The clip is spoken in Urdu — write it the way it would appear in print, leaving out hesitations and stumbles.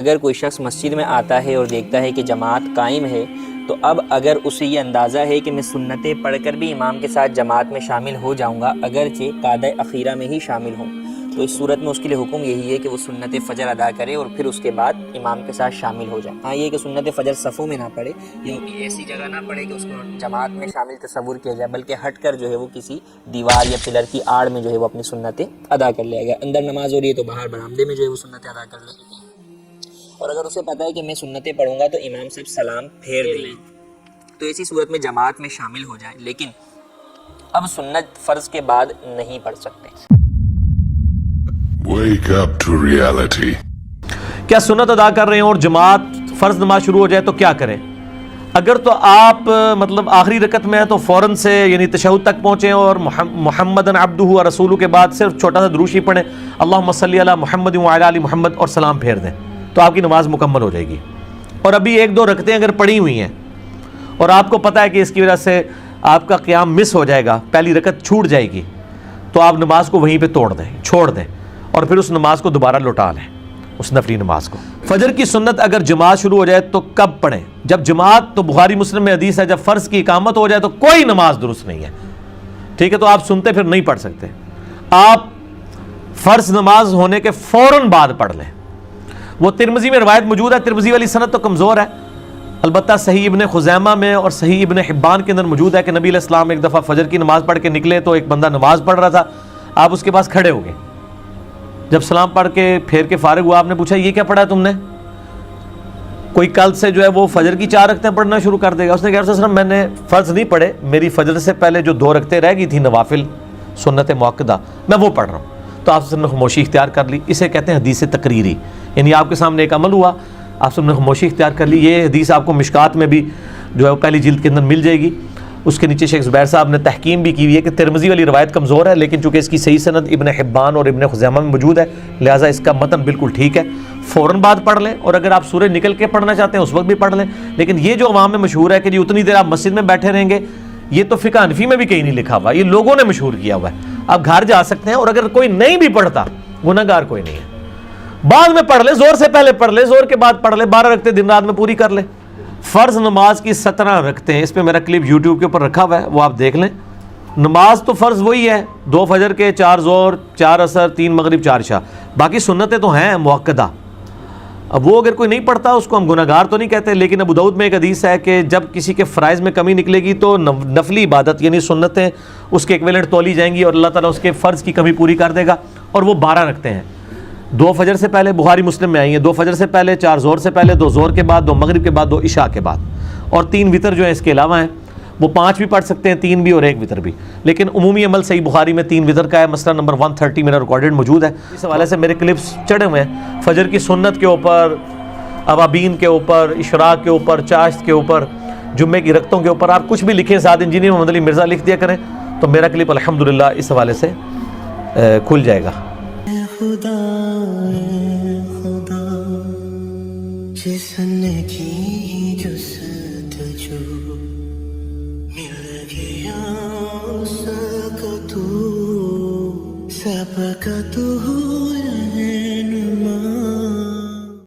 اگر کوئی شخص مسجد میں آتا ہے اور دیکھتا ہے کہ جماعت قائم ہے تو اب اگر اسے یہ اندازہ ہے کہ میں سنتیں پڑھ کر بھی امام کے ساتھ جماعت میں شامل ہو جاؤں گا اگرچہ قعدہ اخیرہ میں ہی شامل ہوں، تو اس صورت میں اس کے لیے حکم یہی ہے کہ وہ سنت فجر ادا کرے اور پھر اس کے بعد امام کے ساتھ شامل ہو جائے۔ ہاں یہ کہ سنت فجر صفوں میں نہ پڑھے یا ایسی جگہ نہ پڑھے کہ اس کو جماعت میں شامل تصور کیا جائے، بلکہ ہٹ کر جو ہے وہ کسی دیوار یا پلر کی آڑ میں جو ہے وہ اپنی سنتیں ادا کر لے گا۔ اندر نماز ہو رہی ہے تو باہر برآمدے میں جو ہے وہ سنتیں ادا کر لے گا، اور اگر اسے پتہ ہے کہ میں سنتیں پڑھوں گا تو امام صرف سلام پھیر دیں گے تو ایسی صورت میں جماعت میں شامل ہو جائے، لیکن اب سنت فرض کے بعد نہیں پڑھ سکتے۔ Wake up to reality. کیا سنت ادا کر رہے ہیں اور جماعت فرض نماز شروع ہو جائے تو کیا کریں؟ اگر تو آپ آخری رکعت میں ہیں تو فوراً سے یعنی تشہد تک پہنچیں اور محمدن عبدہ و رسولہ کے بعد صرف چھوٹا سا دروشی پڑھیں، اللہم صلی علی محمد وعلی آل محمد، اور سلام پھیر دیں تو آپ کی نماز مکمل ہو جائے گی۔ اور ابھی ایک دو رکعتیں اگر پڑھی ہوئی ہیں اور آپ کو پتہ ہے کہ اس کی وجہ سے آپ کا قیام مس ہو جائے گا، پہلی رکعت چھوٹ جائے گی، تو آپ نماز کو وہیں پہ چھوڑ دیں اور پھر اس نماز کو دوبارہ لوٹا لیں، اس نفلی نماز کو۔ فجر کی سنت اگر جماعت شروع ہو جائے تو کب پڑھیں؟ جب جماعت، تو بخاری مسلم میں حدیث ہے جب فرض کی اقامت ہو جائے تو کوئی نماز درست نہیں ہے، ٹھیک ہے؟ تو آپ سنتے پھر نہیں پڑھ سکتے، آپ فرض نماز ہونے کے فوراً بعد پڑھ لیں۔ وہ ترمذی میں روایت موجود ہے، ترمذی والی سند تو کمزور ہے، البتہ صحیح ابن خزیمہ میں اور صحیح ابن حبان کے اندر موجود ہے کہ نبی علیہ السلام ایک دفعہ فجر کی نماز پڑھ کے نکلے تو ایک بندہ نماز پڑھ رہا تھا، آپ اس کے پاس کھڑے ہو گئے، جب سلام پڑھ کے پھیر کے فارغ ہوا آپ نے پوچھا یہ کیا پڑھا تم نے؟ کوئی کل سے جو ہے وہ فجر کی 4 رکعتیں پڑھنا شروع کر دے گا۔ اس نے کہا رسول اللہ میں نے فرض نہیں پڑھے، میری فجر سے پہلے جو 2 رکعتیں رہ گئی تھی نوافل سنت مؤکدہ میں وہ پڑھ رہا ہوں، تو آپ نے خاموشی اختیار کر لی۔ اسے کہتے ہیں حدیث تقریری، یعنی آپ کے سامنے ایک عمل ہوا، آپ سب نے خاموشی اختیار کر لی۔ یہ حدیث آپ کو مشکات میں بھی جو ہے وہ پہلی جلد کے اندر مل جائے گی، اس کے نیچے شیخ زبیر صاحب نے تحکیم بھی کی ہوئی ہے کہ ترمذی والی روایت کمزور ہے، لیکن چونکہ اس کی صحیح سند ابن حبان اور ابن خزیمہ میں موجود ہے لہٰذا اس کا متن بالکل ٹھیک ہے۔ فوراً بعد پڑھ لیں، اور اگر آپ سورج نکل کے پڑھنا چاہتے ہیں اس وقت بھی پڑھ لیں، لیکن یہ جو عوام میں مشہور ہے کہ جی اتنی دیر آپ مسجد میں بیٹھے رہیں گے، یہ تو فقہ حنفی میں بھی کہیں نہیں لکھا ہوا، یہ لوگوں نے مشہور کیا ہوا ہے۔ آپ گھر جا سکتے ہیں، اور اگر کوئی نہیں بھی پڑھتا گناہ گار کوئی نہیں ہے، بعد میں پڑھ لے، زور سے پہلے پڑھ لے، زور کے بعد پڑھ لے، 12 رکعتیں دن رات میں پوری کر لے۔ فرض نماز کی 17 رکعتیں ہیں، اس پہ میرا کلپ یوٹیوب کے اوپر رکھا ہوا ہے، وہ آپ دیکھ لیں۔ نماز تو فرض وہی ہے، 2 فجر کے، 4 ظہر، 4 عصر، 3 مغرب، 4 عشاء، باقی سنتیں تو ہیں مؤکدہ۔ اب وہ اگر کوئی نہیں پڑھتا اس کو ہم گناہ گار تو نہیں کہتے، لیکن ابو داؤد میں ایک حدیث ہے کہ جب کسی کے فرائض میں کمی نکلے گی تو نفلی عبادت یعنی سنتیں اس کے ایکویلنٹ تولی جائیں گی اور اللہ تعالیٰ اس کے فرض کی کمی پوری کر دے گا، اور وہ 12 رکھتے ہیں۔ 2 فجر سے پہلے، بخاری مسلم میں آئی ہیں، 2 فجر سے پہلے، 4 ظہر سے پہلے، 2 ظہر کے بعد، 2 مغرب کے بعد، 2 عشاء کے بعد، اور 3 وتر جو ہیں اس کے علاوہ ہیں، وہ 5 بھی پڑھ سکتے ہیں، 3 بھی اور 1 وتر بھی، لیکن عمومی عمل صحیح بخاری میں 3 وتر کا ہے، مسئلہ نمبر 130 میرا ریکارڈڈ موجود ہے۔ اس حوالے سے میرے کلپس چڑھے ہوئے ہیں فجر کی سنت کے اوپر، اوابین کے اوپر، اشراق کے اوپر، چاشت کے اوپر، جمعے کی رکعتوں کے اوپر، آپ کچھ بھی لکھیں، سعد انجینئر محمد علی مرزا لکھ دیا کریں تو میرا کلپ الحمدللہ اس حوالے سے کھل جائے گا۔ خدا جس نے کی